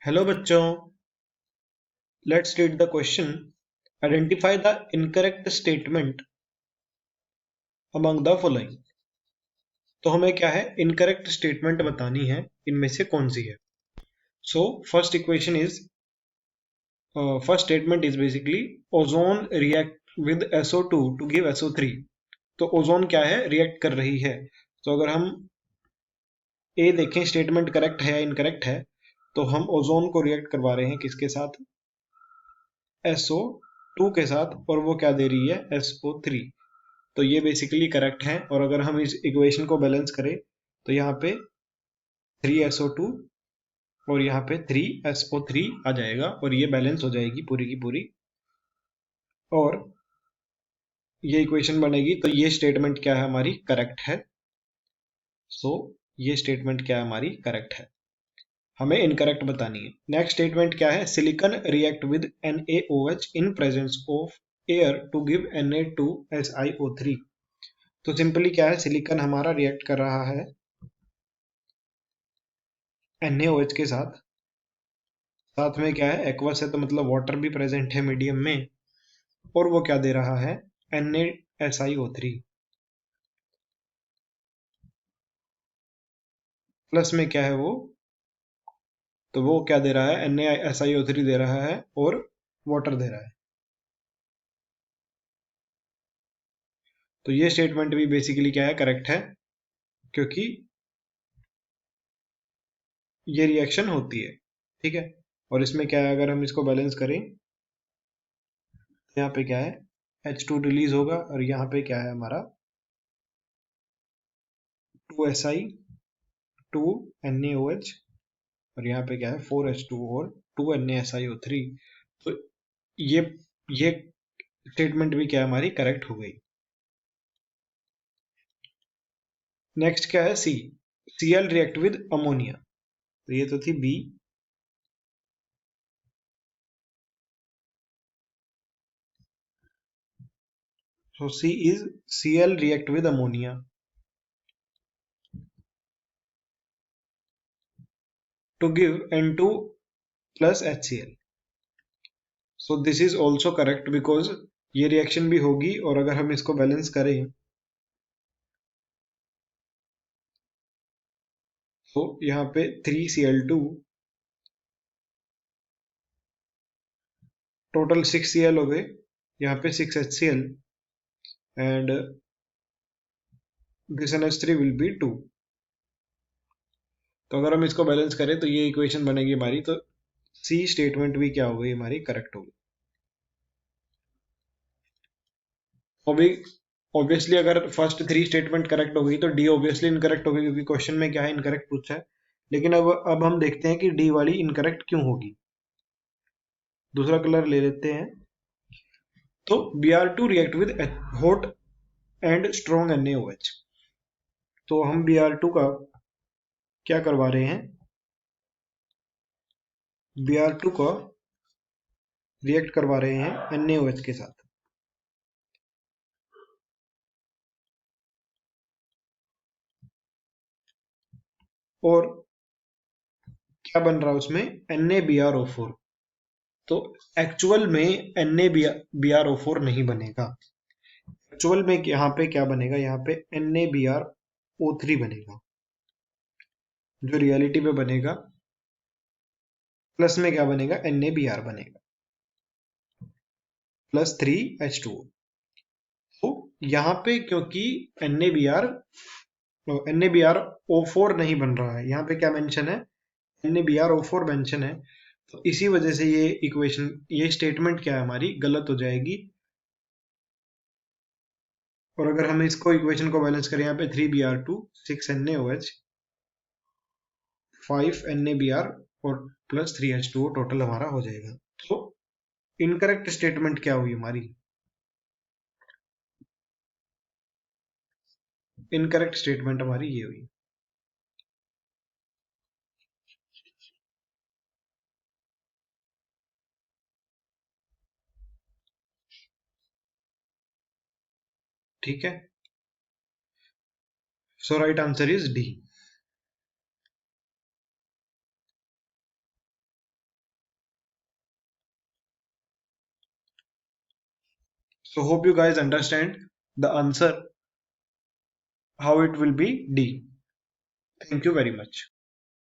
Hello बच्चों, let's read the question. Identify the incorrect statement among the following. तो हमें क्या है, इनकरेक्ट स्टेटमेंट बतानी है, इनमें से कौन सी है। So first equation is, first statement is basically ozone react with SO2 to give SO3। तो ओजोन क्या है, रिएक्ट कर रही है। तो अगर हम ए देखें, स्टेटमेंट करेक्ट है या इनकरेक्ट है, तो हम ओजोन को रिएक्ट करवा रहे हैं किसके साथ, SO2 के साथ, और वो क्या दे रही है, SO3। तो ये बेसिकली करेक्ट है। और अगर हम इस इक्वेशन को बैलेंस करें तो यहाँ पे 3SO2 और यहाँ पे 3SO3 आ जाएगा और ये बैलेंस हो जाएगी पूरी की पूरी, और ये इक्वेशन बनेगी। तो ये स्टेटमेंट क्या है, हमारी करेक्ट है। सो ये स्टेटमेंट क्या है, हमारी करेक्ट है। हमें इनकरेक्ट बतानी है। नेक्स्ट स्टेटमेंट क्या है, silicon react with NaOH in presence of air to give Na2SiO3। तो सिंपली क्या है, सिलिकॉन हमारा रिएक्ट कर रहा है NaOH के साथ। साथ में क्या है, एक्वस है, तो मतलब वाटर भी प्रेजेंट है मीडियम में, और वो क्या दे रहा है, NaSiO3। प्लस में क्या है वो, तो वो क्या दे रहा है, NaSiO3 दे रहा है और वाटर दे रहा है। तो ये स्टेटमेंट भी बेसिकली क्या है, करेक्ट है, क्योंकि ये रिएक्शन होती है। ठीक है। और इसमें क्या है, अगर हम इसको बैलेंस करें तो यहाँ पे क्या है, H2 रिलीज होगा, और यहाँ पे क्या है हमारा 2Si 2NaOH, और यहाँ पे क्या है 4H2 और 2NaSiO3। तो ये ये स्टेटमेंट भी क्या है, हमारी करेक्ट हो गई। नेक्स्ट क्या है, Cl रिएक्ट विद अमोनिया। तो ये तो थी B. So C is Cl react with ammonia to give N2 plus HCl। So this is also correct because ये रिएक्शन भी होगी, और अगर हम इसको बैलेंस करें तो यहाँ पे 3Cl2, टोटल 6Cl हो गए, यहाँ पे 6HCl, and this NH3 will be 2। तो अगर हम इसको बैलेंस करें तो ये इक्वेशन बनेगी हमारी। तो सी स्टेटमेंट भी क्या हो गई, हमारी करेक्ट हो गई। अभी ऑब्वियसली अगर फर्स्ट थ्री स्टेटमेंट करेक्ट हो गई तो डी ऑब्वियसली इनकरेक्ट हो गई, क्योंकि क्वेश्चन में क्या है, इनकरेक्ट पूछा है। लेकिन अब हम देखते हैं कि डी वाली इनकरेक्ट क्यों होगी। दूसरा कलर ले लेते हैं। तो Br2 react with hot and strong NaOH। तो हम Br2 का क्या करवा रहे हैं, Br2 का रिएक्ट करवा रहे हैं NaOH के साथ। और क्या बन रहा है उसमें, NaBrO4। तो एक्चुअल में NaBrO4 नहीं बनेगा। एक्चुअल में यहाँ पे क्या बनेगा, यहाँ पे NaBrO3 बनेगा, जो रियलिटी में बनेगा। प्लस में क्या बनेगा, NaBr बनेगा, प्लस 3H2O। तो यहाँ पे क्योंकि NaBr NaBrO4 नहीं बन रहा है, यहाँ पे क्या मेंशन है, NaBrO4 मेंशन है। तो इसी वजह से ये इक्वेशन, ये स्टेटमेंट क्या है, हमारी गलत हो जाएगी। और अगर हम इसको इक्वेशन को बैलेंस करें, यहाँ पे 3Br2 6NaOH 5NaBr और प्लस 3H2O टोटल हमारा हो जाएगा। तो इनकरेक्ट स्टेटमेंट क्या हुई हमारी, इनकरेक्ट स्टेटमेंट हमारी ये हुई। ठीक है। So right answer is D. So hope you guys understand the answer how it will be D. Thank you very much.